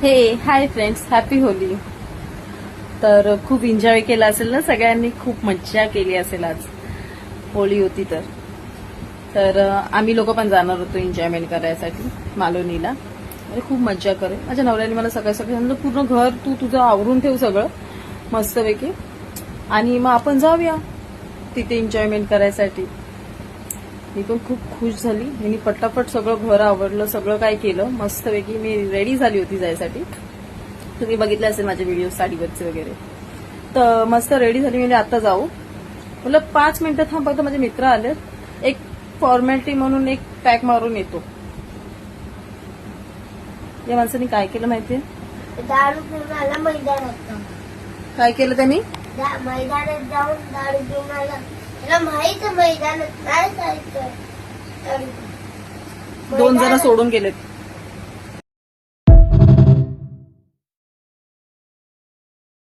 हे hi friends, happy Holy. तर खूप एन्जॉय केला असेल ना सगळ्यांनी, खूप मज्जा केली असेल. आज होळी होती तर आम्ही लोक पण जाणार होतो एन्जॉयमेंट करायसाठी मालवणीला. अरे खूप मज्जा करे. माझ्या नवऱ्याने मला सकाळी सांगितलं पूर्ण घर तू तुझं आवरून ठेव सगळं मस्तपैकी, आणि मग आपण जाऊया तिथे एन्जॉयमेंट करायसाठी. मी पण खूप खुश झाली. मी पटापट सगळं घर आवरलं, सगळं काय केलं मस्तपैकी. मी रेडी झाली होती जायसाठी. तुम्ही बघितलं असेल माझे व्हिडिओ साडीवरचे वगैरे. तर मस्त रेडी झाली. म्हणजे आता जाऊ म्हटलं 5 मिनिटं थांब, फक्त माझे मित्र आले, एक फॉर्मॅलिटी म्हणून एक पॅक मारून येतो. या माणसाने काय केलं माहितीये? दारू पिऊन आला मैदानात. काय केलं त्यांनी? मैदानात जाऊन दारू पिऊन आला. त्याला माहित मैदानात नाही जायचं. 2 जण सोडून गेलेत.